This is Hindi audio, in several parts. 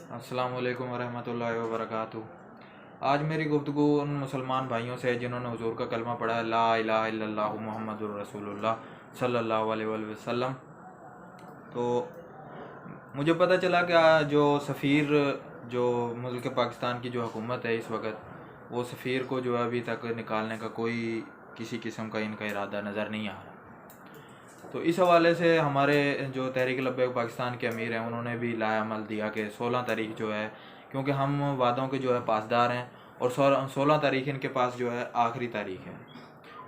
अस्सलाम वालेकुम वरहमतुल्लाहि वबरकातुहू। आज मेरी गुफ्तगू उन मुसलमान भाइयों से है जिन्होंने हुजूर का कलमा पढ़ा है, ला इलाहा इल्लल्लाहु मुहम्मदुर रसूलुल्लाह सल्लल्लाहु अलैहि वसल्लम। तो मुझे पता चला कि जो सफ़ीर जो मुल्क पाकिस्तान की जो हुकूमत है इस वक्त, वो सफ़ीर को जो है अभी तक निकालने का कोई किसी किस्म का इनका इरादा नज़र नहीं आ रहा। तो इस हवाले से हमारे जो तहरीक लब्बैक पाकिस्तान के अमीर हैं उन्होंने भी लाएअमल दिया कि 16 तारीख जो है, क्योंकि हम वादों के जो है पासदार हैं और 16 तारीख इनके पास जो है आखिरी तारीख है।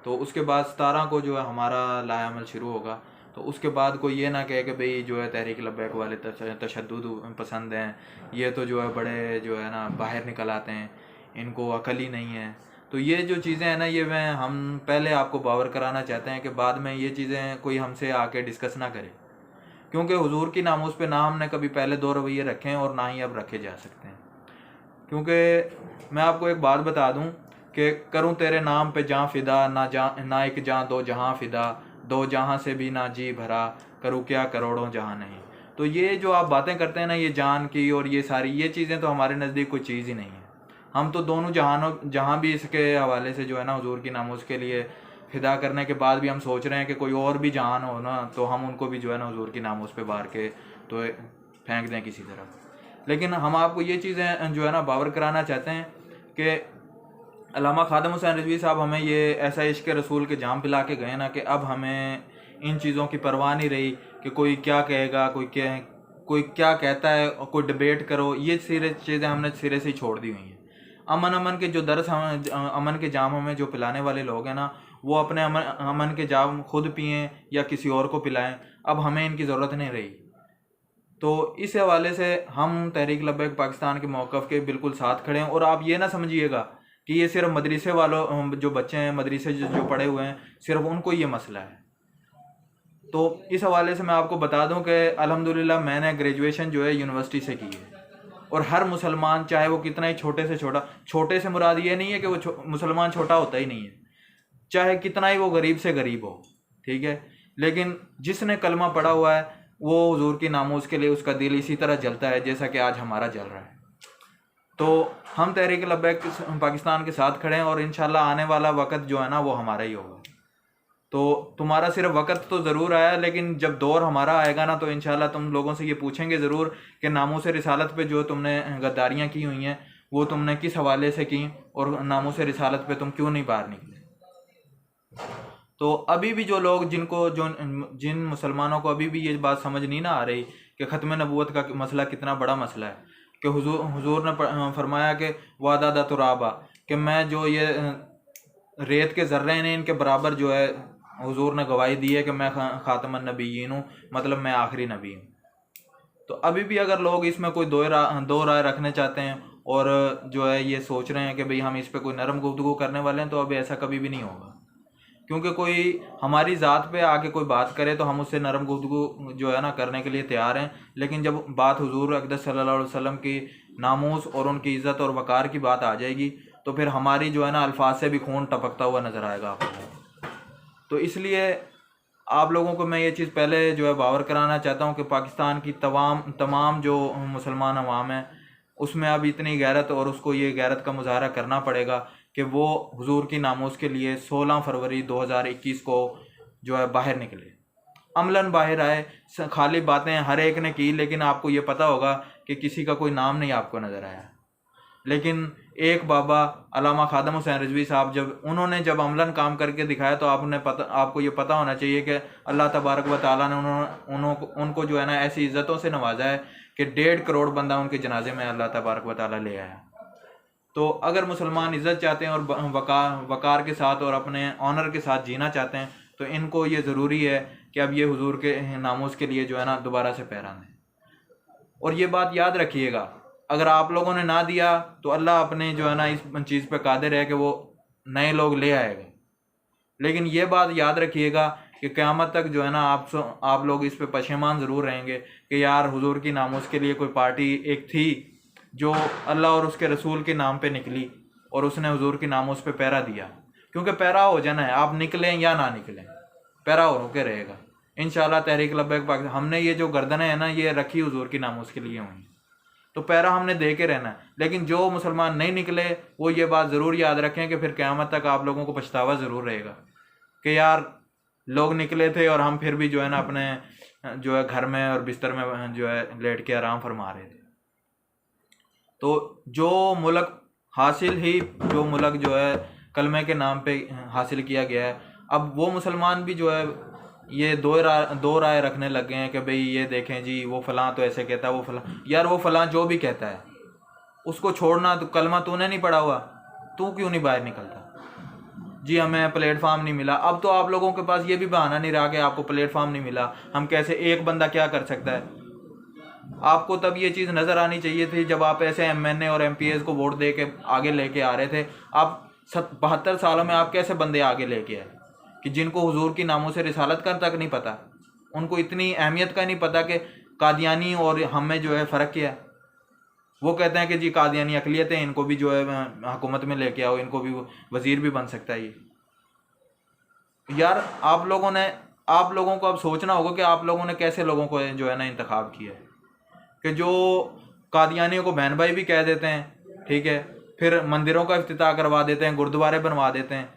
तो उसके बाद 17 को जो है हमारा लाएअमल शुरू होगा। तो उसके बाद कोई ये ना कहे कि भाई जो है तहरीक लब्बैक वाले तशद्दुद पसंद हैं, ये तो जो है बड़े जो है ना बाहर निकल आते हैं, इनको अकल ही नहीं है। तो ये जो चीज़ें हैं ना, ये हम पहले आपको बावर कराना चाहते हैं कि बाद में ये चीज़ें कोई हमसे आके डिस्कस ना करे, क्योंकि हुजूर की नामोस पे ना हमने कभी पहले दो रवैये रखे हैं और ना ही अब रखे जा सकते हैं। क्योंकि मैं आपको एक बात बता दूं कि करूं तेरे नाम पे जां फिदा, ना एक जां दो जहां फिदा, दो जहां से भी ना जी भरा, करूं क्या करोड़ों जहां नहीं। तो ये जो आप बातें करते हैं ना, ये जान की और ये सारी ये चीज़ें तो हमारे नज़दीक कोई चीज़ ही नहीं है। हम तो दोनों जहानों जहाँ भी इसके हवाले से जो है ना हुजूर की नामोस के लिए फिदा करने के बाद भी हम सोच रहे हैं कि कोई और भी जहान हो ना, तो हम उनको भी जो है ना हुजूर की नामोस पे बार के तो फेंक दें किसी तरफ। लेकिन हम आपको ये चीज़ें जो है ना बावर कराना चाहते हैं कि अल्लामा खादम हुसैन रिजवी साहब हमें ये ऐसा इश्क रसूल के जाम पिला के गए ना कि अब हमें इन चीज़ों की परवाह नहीं रही कि कोई क्या कहेगा, कोई क्या कहता है, कोई डिबेट करो, ये सारी चीज़ें हमने सिरे से ही छोड़ दी हुई हैं। अमन के जो दरस हम अमन के जाम हमें जो पिलाने वाले लोग हैं ना, वो अपने अमन के जाम खुद पिएं या किसी और को पिलाएं। अब हमें इनकी ज़रूरत नहीं रही। तो इस हवाले से हम तहरीक लब्बैक पाकिस्तान के मौक़िफ़ के बिल्कुल साथ खड़े हैं। और आप ये ना समझिएगा कि ये सिर्फ मदरसे वालों जो बच्चे हैं, मदरसे जो पढ़े हुए हैं, सिर्फ उनको ये मसला है। तो इस हवाले से मैं आपको बता दूं कि अल्हम्दुलिल्लाह मैंने ग्रेजुएशन जो है यूनिवर्सिटी से की है। और हर मुसलमान, चाहे वो कितना ही छोटे से छोटा, छोटे से मुराद ये नहीं है कि वो मुसलमान छोटा होता ही नहीं है, चाहे कितना ही वो गरीब से गरीब हो, ठीक है, लेकिन जिसने कलमा पढ़ा हुआ है वो हुजूर की नामोज के लिए उसका दिल इसी तरह जलता है जैसा कि आज हमारा जल रहा है। तो हम तहरीक लब्बैक पाकिस्तान के साथ खड़े हैं और इंशाल्लाह आने वाला वक्त जो है ना वो हमारा ही होगा। तो तुम्हारा सिर्फ वक्त तो ज़रूर आया, लेकिन जब दौर हमारा आएगा ना, तो इंशाल्लाह तुम लोगों से ये पूछेंगे ज़रूर कि नामोस रिसालत पे जो तुमने गद्दारियाँ की हुई हैं वो तुमने किस हवाले से की, और नामोस रिसालत पे तुम क्यों नहीं बाहर निकले। तो अभी भी जो लोग जिन मुसलमानों को अभी भी ये बात समझ नहीं ना आ रही कि ख़त्म नबूवत का मसला कितना बड़ा मसला है, कि हुजूर ने फरमाया कि वादा तुराबा, कि मैं जो ये रेत के ज़र्रे ने इनके बराबर जो है, हुजूर ने गवाही दी है कि मैं ख़ातमुन नबिय्यीन हूँ, मतलब मैं आखिरी नबी हूँ। तो अभी भी अगर लोग इसमें कोई दो राय रखने चाहते हैं और जो है ये सोच रहे हैं कि भाई हम इस पर कोई नरम गुफ्तगू करने वाले हैं, तो अभी ऐसा कभी भी नहीं होगा। क्योंकि कोई हमारी ज़ात पे आके कोई बात करे तो हम उससे नरम गुफ्तगू जो है ना करने के लिए तैयार हैं, लेकिन जब बात हुजूर अक़दस सल्लल्लाहु अलैहि वसल्लम की नामूस और उनकी इज़्ज़त और वक़ार की बात आ जाएगी, तो फिर हमारी जो है ना अल्फाज से भी खून टपकता हुआ नज़र आएगा आपको। तो इसलिए आप लोगों को मैं ये चीज़ पहले जो है बावर कराना चाहता हूँ कि पाकिस्तान की तमाम जो मुसलमान अवाम है उसमें अब इतनी गैरत, और उसको ये गैरत का मुजाहरा करना पड़ेगा कि वो हुजूर की नामोस के लिए 16 फरवरी 2021 को जो है बाहर निकले, अमलन बाहर आए। खाली बातें हर एक ने की, लेकिन आपको ये पता होगा कि किसी का कोई नाम नहीं आपको नज़र आया। लेकिन एक बाबा अल्लामा खादम हुसैन रिजवी साहब जब अमलन काम करके दिखाया, तो आपको ये पता होना चाहिए कि अल्लाह तबारक व तआला ने उनको जो है ना ऐसी इज़्ज़तों से नवाजा है कि 1.5 करोड़ बंदा उनके जनाजे में अल्लाह तबारक व तआला ले आया। तो अगर मुसलमान इज़्ज़त चाहते हैं और वक़ार के साथ और अपने ऑनर के साथ जीना चाहते हैं, तो इनको ये ज़रूरी है कि अब ये हुजूर के नामोस के लिए जो है ना दोबारा से पैरा दें। और ये बात याद रखिएगा, अगर आप लोगों ने ना दिया तो अल्लाह अपने जो है ना इस चीज़ पे कादिर है कि वो नए लोग ले आएगा। लेकिन ये बात याद रखिएगा कि क़यामत तक जो है ना आप लोग इस पे पशेमान ज़रूर रहेंगे कि यार हुजूर की नामोस के लिए कोई पार्टी एक थी जो अल्लाह और उसके रसूल के नाम पे निकली और उसने हुजूर की नामोस पे पैरा दिया। क्योंकि पैरा हो जाना है, आप निकलें या ना निकलें, पैरा हो के रहेगा इंशाल्लाह। तहरीक लब्बैक पाकिस्तान हमने ये जो गर्दनें हैं ना ये रखी हुजूर की नामोस के लिए हुई। तो पैरा हमने दे के रहना है। लेकिन जो मुसलमान नहीं निकले वो ये बात ज़रूर याद रखें कि फिर क़यामत तक आप लोगों को पछतावा ज़रूर रहेगा कि यार लोग निकले थे और हम फिर भी जो है ना अपने जो है घर में और बिस्तर में जो है लेट के आराम फरमा रहे थे। तो जो मुल्क हासिल ही जो मुल्क जो है कलमे के नाम पे हासिल किया गया है, अब वो मुसलमान भी जो है ये दो राय रखने लग गए हैं कि भाई ये देखें जी वो फलां तो ऐसे कहता है, वो फलां, यार वो फलां जो भी कहता है उसको छोड़ना। तो कलमा तूने नहीं पढ़ा हुआ, तू क्यों नहीं बाहर निकलता? जी हमें प्लेटफार्म नहीं मिला। अब तो आप लोगों के पास ये भी बहाना नहीं रहा कि आपको प्लेटफार्म नहीं मिला, हम कैसे, एक बंदा क्या कर सकता है? आपको तब ये चीज़ नज़र आनी चाहिए थी जब आप ऐसे एमएनए और एमपीएस को वोट दे के आगे लेके आ रहे थे। आप 72 सालों में आप कैसे बंदे आगे लेके आए कि जिनको हुजूर की नामों से रिसालत का तक नहीं पता, उनको इतनी अहमियत का नहीं पता कि कादियानी और हम में जो है फ़र्क क्या है। वो कहते हैं कि जी कादियानी अकलियत है, इनको भी जो है हुकूमत में लेके आओ, इनको भी वज़ीर भी बन सकता है ये। यार आप लोगों को अब सोचना होगा कि आप लोगों ने कैसे लोगों को जो है ना इंतखाब किया है कि जो कादियानियों को बहन भाई भी कह देते हैं, ठीक है, फिर मंदिरों का इफ्तिताह करवा देते हैं, गुरुद्वारे बनवा देते हैं।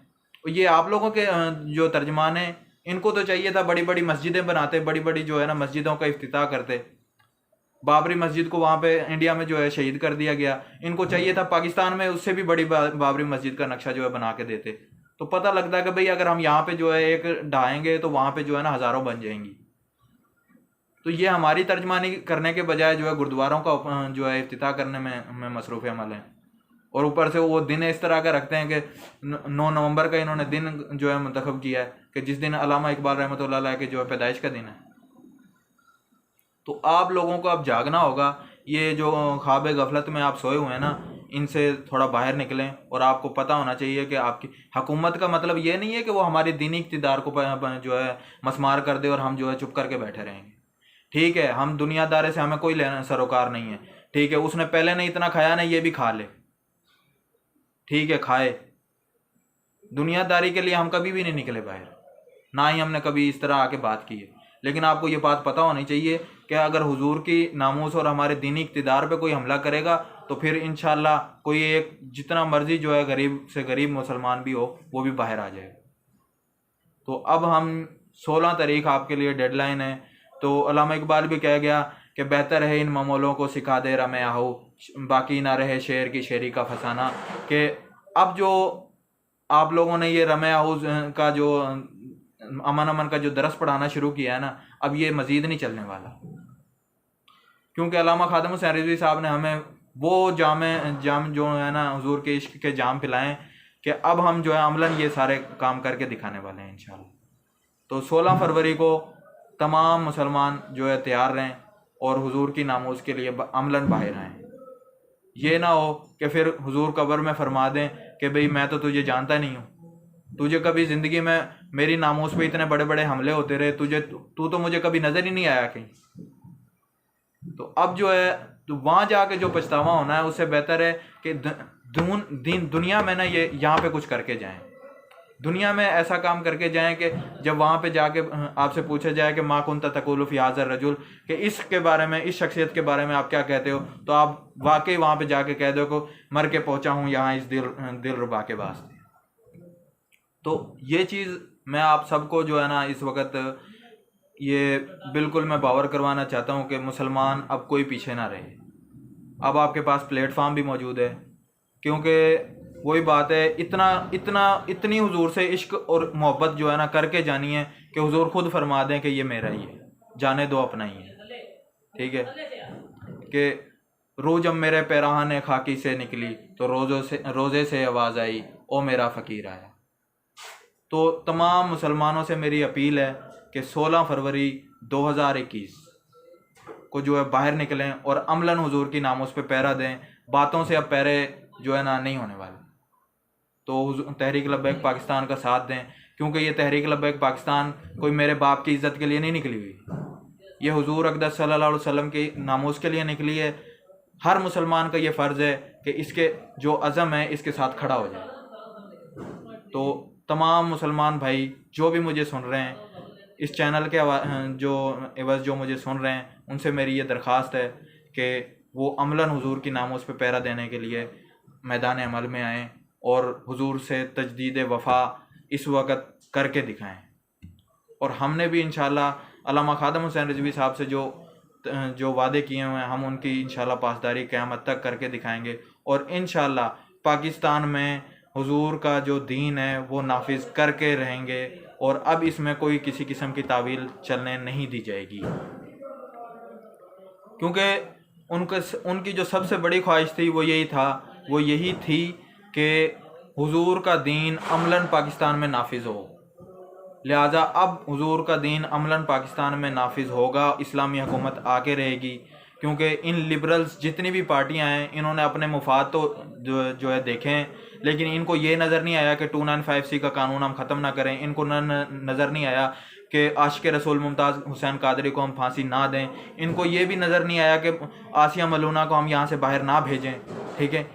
ये आप लोगों के जो तर्जमान हैं, इनको तो चाहिए था बड़ी बड़ी मस्जिदें बनाते, बड़ी बड़ी जो है ना मस्जिदों का इफ्तिताह करते। बाबरी मस्जिद को वहाँ पे इंडिया में जो है शहीद कर दिया गया, इनको चाहिए था पाकिस्तान में उससे भी बड़ी बाबरी मस्जिद का नक्शा जो है बना के देते। तो पता लगता है कि भाई अगर हम यहाँ पे जो है एक ढाएंगे तो वहाँ पे जो है ना हज़ारों बन जाएंगी। तो ये हमारी तर्जमानी करने के बजाय जो है गुरुद्वारों का जो है इफ्तिताह करने में मसरूफ़ अमल है। और ऊपर से वो दिन इस तरह का रखते हैं कि 9 नवंबर का इन्होंने दिन जो है मुंतखब किया है कि जिस दिन अल्लामा इकबाल रहमतुल्लाह अलैह के जो है पैदाइश का दिन है। तो आप लोगों को अब जागना होगा, ये जो ख्वाब गफलत में आप सोए हुए हैं ना, इनसे थोड़ा बाहर निकलें। और आपको पता होना चाहिए कि आपकी हुकूमत का मतलब ये नहीं है कि वो हमारी दीनी इक़्तिदार को जो है मसमार कर दे और हम जो है चुप करके बैठे रहेंगे। ठीक है, हम दुनियादारे से हमें कोई लेना सरोकार नहीं है, ठीक है, उसने पहले नहीं इतना खाया ना, ये भी खा ले, ठीक है, खाए। दुनियादारी के लिए हम कभी भी नहीं निकले बाहर, ना ही हमने कभी इस तरह आके बात की है। लेकिन आपको ये बात पता होनी चाहिए कि अगर हुजूर की नामूस और हमारे दीनी इक़्तिदार पे कोई हमला करेगा तो फिर इंशाल्लाह कोई एक जितना मर्जी जो है गरीब से गरीब मुसलमान भी हो वो भी बाहर आ जाएगा। तो अब हम 16 तारीख आपके लिए डेडलाइन है। तो अल्लामा इकबाल भी कह गया कि बेहतर है इन ममोलों को सिखा दे रमे आहू, बाकी ना रहे शेर की शेरी का फसाना। कि अब जो आप लोगों ने ये रमे आहू का जो अमन का जो दरस पढ़ाना शुरू किया है ना, अब ये मज़ीद नहीं चलने वाला। क्योंकि अल्लामा खादिम हुसैन रिज़वी साहब ने हमें वो जाम जो है ना हुजूर के इश्क के जाम पिलाएं कि अब हम जो है अमलन ये सारे काम करके दिखाने वाले हैं इंशाल्लाह। तो 16 फरवरी को तमाम मुसलमान जो है तैयार रहें और हुजूर की नामूस के लिए अमलन बाहर आएँ। ये ना हो कि फिर हुजूर कब्र में फरमा दें कि भाई मैं तो तुझे जानता नहीं हूँ, तुझे कभी ज़िंदगी में मेरी नामूस पे इतने बड़े बड़े हमले होते रहे, तू तो मुझे कभी नज़र ही नहीं आया कहीं। तो अब जो है तो वहाँ जाके जो पछतावा होना है उससे बेहतर है कि दुनिया में ना ये यहाँ पे कुछ करके जाएं, दुनिया में ऐसा काम करके जाएं कि जब वहाँ पे जाके आपसे पूछा जाए कि मा कुंता तक़ूलु फ़ी हाज़ा रजुल, कि इसके बारे में, इस शख्सियत के बारे में आप क्या कहते हो, तो आप वाकई वहाँ पे जाके कह दो को मर के पहुँचा हूँ यहाँ इस दिलरुबा के वास्ते। तो ये चीज़ मैं आप सबको जो है ना इस वक्त ये बिल्कुल मैं बावर करवाना चाहता हूँ कि मुसलमान अब कोई पीछे ना रहे। अब आपके पास प्लेटफार्म भी मौजूद है, क्योंकि वही बात है, इतनी हुजूर से इश्क और मोहब्बत जो है ना करके जानी है कि हुजूर खुद फरमा दें कि ये मेरा ही है, जाने दो अपना ही है। ठीक है, कि रूह जब मेरे पैराहाने खाकी से निकली तो रोज़े से आवाज़ आई, ओ मेरा फ़कीर आया। तो तमाम मुसलमानों से मेरी अपील है कि 16 फरवरी 2021 को जो है बाहर निकलें और अमलन हुजूर की नामों पे पहरा दें। बातों से अब पहरे जो है ना नहीं होने वाले। तो तहरीक लब्बैक पाकिस्तान का साथ दें, क्योंकि ये तहरीक लब्बैक पाकिस्तान कोई मेरे बाप की इज़्ज़त के लिए नहीं निकली हुई, ये हुजूर अक़दस सल्लल्लाहु अलैहि वसल्लम की नामूस के लिए निकली है। हर मुसलमान का ये फ़र्ज़ है कि इसके जो अज़म है इसके साथ खड़ा हो जाए। तो तमाम मुसलमान भाई जो भी मुझे सुन रहे हैं, इस चैनल के जो मुझे सुन रहे हैं, उनसे मेरी ये दरख्वास्त है कि वो अमलन हुजूर की नामोस पे पहरा देने के लिए मैदान अमल में आएँ और हुजूर से तजदीद वफ़ा इस वक्त करके दिखाएं। और हमने भी इंशाल्लाह अल्लामा खादम हुसैन रिजवी साहब से जो वादे किए हुए हैं हम उनकी इंशाल्लाह पासदारी क़यामत तक करके दिखाएंगे। और इंशाल्लाह पाकिस्तान में हुजूर का जो दीन है वो नाफिज करके रहेंगे और अब इसमें कोई किसी किस्म की तावील चलने नहीं दी जाएगी, क्योंकि उनकी जो सबसे बड़ी ख्वाहिश थी वो यही थी कि हुजूर का दीन अमलन पाकिस्तान में नाफिज हो। लिहाजा अब हुजूर का दीन अमलन पाकिस्तान में नाफिज होगा, इस्लामी हुकूमत आके रहेगी, क्योंकि इन लिबरल्स जितनी भी पार्टियां हैं इन्होंने अपने मुफाद तो जो है देखे हैं, लेकिन इनको ये नज़र नहीं आया कि 295C का कानून हम ख़त्म ना करें। इनको नज़र नहीं आया कि आशिक रसूल मुमताज़ हुसैन कादरी को हम फांसी ना दें। इनको ये भी नज़र नहीं आया कि आसिया मलूना को हम यहाँ से बाहर ना भेजें। ठीक है,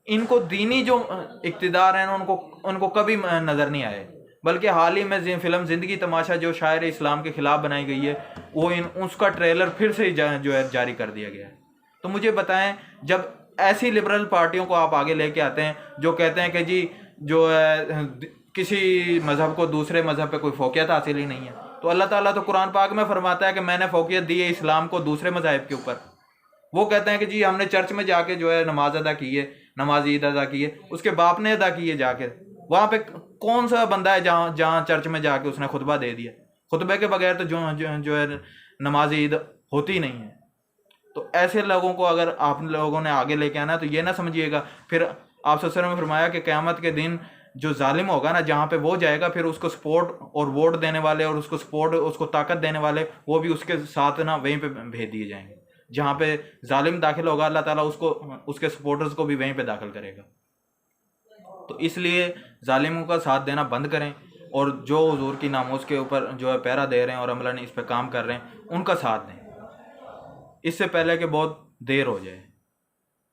इनको दीनी जो इक़्तिदार हैं उनको कभी नज़र नहीं आए, बल्कि हाल ही में फ़िल्म ज़िंदगी तमाशा जो शायर इस्लाम के ख़िलाफ़ बनाई गई है वो उसका ट्रेलर फिर से जो है जारी कर दिया गया है। तो मुझे बताएं, जब ऐसी लिबरल पार्टियों को आप आगे लेके आते हैं जो कहते हैं कि जी जो है किसी मज़हब को दूसरे मज़हब पे कोई फ़ौक़ियत हासिल ही नहीं है, तो अल्लाह ताला तो कुरान पाक में फरमाता है कि मैंने फ़ौक़ियत दी है इस्लाम को दूसरे मज़ाहिब के ऊपर। वो कहते हैं कि जी हमने चर्च में जाके जो है नमाज अदा की है, नमाज ईद अदा की है, उसके बाप ने अदा की है जाके। वहाँ पे कौन सा बंदा है जहाँ चर्च में जाके उसने खुतबा दे दिया? खुतबे के बगैर तो जो है नमाज ईद होती नहीं है। तो ऐसे लोगों को अगर आप लोगों ने आगे लेके आना तो ये ना समझिएगा फिर आप सल्लल्लाहु अलैहि वसल्लम ने फरमाया कि क़यामत के दिन जो जालिम होगा ना, जहाँ पे वो जाएगा फिर उसको सपोर्ट और वोट देने वाले और उसको ताकत देने वाले वो भी उसके साथ ना वहीं पे भेज दिए जाएंगे। जहाँ पे जालिम दाखिल होगा अल्लाह ताला उसके सपोर्टर्स को भी वहीं पे दाखिल करेगा। तो इसलिए जालिमों का साथ देना बंद करें और जो हुजूर की नामोस के ऊपर जो है पहरा दे रहे हैं और अमलन इस पर काम कर रहे हैं उनका साथ दें, इससे पहले कि बहुत देर हो जाए।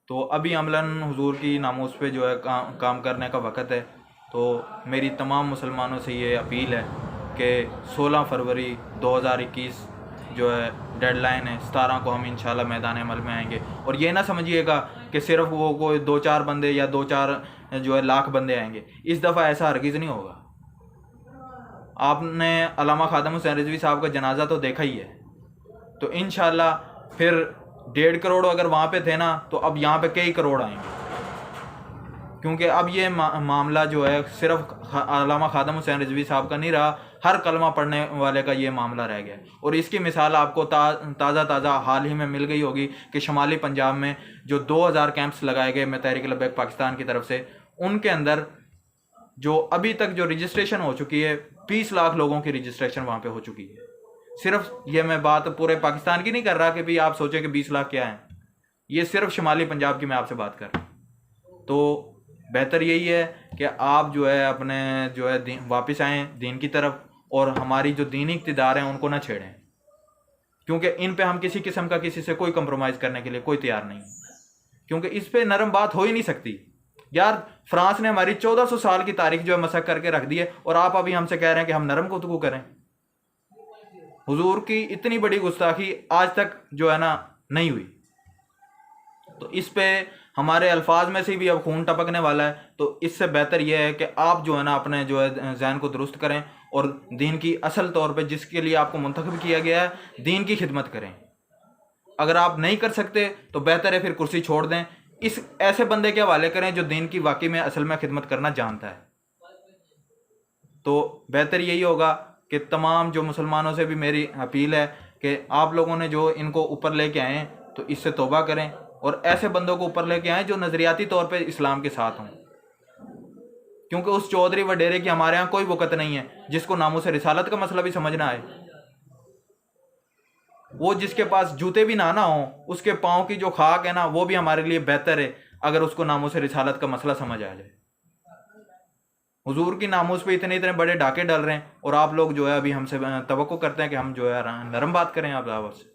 तो अभी अमलन हुजूर की नामोस पे जो है काम करने का वक़्त है। तो मेरी तमाम मुसलमानों से ये अपील है कि 16 फरवरी 2021 जो है डेडलाइन है, 17 को हम इंशाल्लाह मैदान अमल में आएंगे। और ये ना समझिएगा कि सिर्फ वो कोई 2-4 बंदे या 2-4 जो है लाख बंदे आएंगे। इस दफ़ा ऐसा हरगिज़ नहीं होगा। आपने अल्लामा खादम हुसैन रिजवी साहब का जनाजा तो देखा ही है, तो इंशाल्लाह फिर 1.5 करोड़ अगर वहाँ पे थे ना तो अब यहाँ पे कई करोड़ आएंगे, क्योंकि अब ये मामला जो है सिर्फ अल्लामा खादम हुसैन रिजवी साहब का नहीं रहा, हर कलमा पढ़ने वाले का ये मामला रह गया। और इसकी मिसाल आपको ताज़ा हाल ही में मिल गई होगी कि शुमाली पंजाब में जो 2000 कैंप्स लगाए गए में तहरीक लब्बैक पाकिस्तान की तरफ से, उनके अंदर जो अभी तक जो रजिस्ट्रेशन हो चुकी है 20 लाख लोगों की रजिस्ट्रेशन वहाँ पे हो चुकी है। सिर्फ ये मैं बात पूरे पाकिस्तान की नहीं कर रहा कि भाई आप सोचें कि 20 लाख क्या है, ये सिर्फ शुमाली पंजाब की मैं आपसे बात कर रहा हूँ। तो बेहतर यही है कि आप जो है अपने जो है वापस आएँ दीन की तरफ और हमारी जो दीनी इक़्तिदार हैं उनको ना छेड़ें, क्योंकि इन पे हम किसी किस्म का किसी से कोई कंप्रोमाइज़ करने के लिए कोई तैयार नहीं, क्योंकि इस पे नरम बात हो ही नहीं सकती। यार फ्रांस ने हमारी 1400 साल की तारीख जो है मसक करके रख दी है और आप अभी हमसे कह रहे हैं कि हम नरम गुफ्तगू करें। हुजूर की इतनी बड़ी गुस्ताखी आज तक जो है ना नहीं हुई, तो इस पे हमारे अल्फाज में से भी अब खून टपकने वाला है। तो इससे बेहतर यह है कि आप जो है ना अपने जो है ज़हन को दुरुस्त करें और दीन की असल तौर पे जिसके लिए आपको मुंतखब किया गया है दीन की खिदमत करें। अगर आप नहीं कर सकते तो बेहतर है फिर कुर्सी छोड़ दें, इस ऐसे बंदे के हवाले करें जो दीन की वाकई में असल में खिदमत करना जानता है। तो बेहतर यही होगा कि तमाम जो मुसलमानों से भी मेरी अपील है कि आप लोगों ने जो इनको ऊपर लेके आए हैं तो इससे तौबा करें और ऐसे बंदों को ऊपर लेके आए जो नज़रियाती तौर पे इस्लाम के साथ हों, क्योंकि उस चौधरी वडेरे की हमारे यहाँ कोई वक़्त नहीं है जिसको नामूस रिसालत का मसला भी समझना आए। वो जिसके पास जूते भी ना हो उसके पाँव की जो खाक है ना वो भी हमारे लिए बेहतर है अगर उसको नामूस रिसालत का मसला समझ आ जाए। हुजूर की नामूस पे इतने बड़े डाके डल रहे हैं और आप लोग जो है अभी हमसे तवक्को करते हैं कि हम जो है नरम बात करें आप आपस से,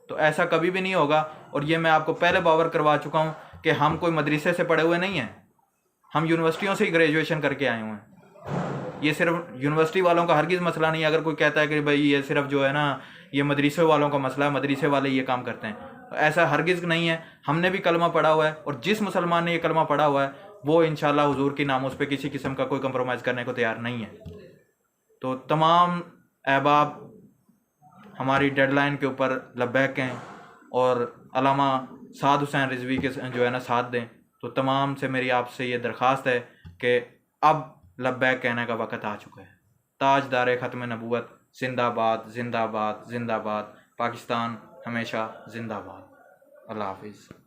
तो ऐसा कभी भी नहीं होगा। और ये मैं आपको पहले बावर करवा चुका हूँ कि हम कोई मदरसे से पढ़े हुए नहीं हैं, हम यूनिवर्सिटियों से ही ग्रेजुएशन करके आए हुए हैं। ये सिर्फ यूनिवर्सिटी वालों का हरगिज़ मसला नहीं है। अगर कोई कहता है कि भाई ये सिर्फ जो है ना ये मदरसे वालों का मसला है, मदरसे वाले ये काम करते हैं, ऐसा हरगिज़ नहीं है, हमने भी कलमा पढ़ा हुआ है, और जिस मुसलमान ने ये कलमा पढ़ा हुआ है वो इंशाल्लाह हुजूर की नामोस पे किसी किस्म का कोई कंप्रोमाइज़ करने को तैयार नहीं है। तो तमाम अहबाब हमारी डेडलाइन के ऊपर लब्बैक हैं और अल्लामा साद हुसैन रिजवी के जो है ना साथ दें। तो तमाम से मेरी आपसे ये दरख्वास्त है कि अब लब्बैक कहने का वक़्त आ चुका है। ताजदार ख़त्म नबूवत जिंदाबाद जिंदाबाद जिंदाबाद, पाकिस्तान हमेशा जिंदाबाद। अल्लाह हाफिज़।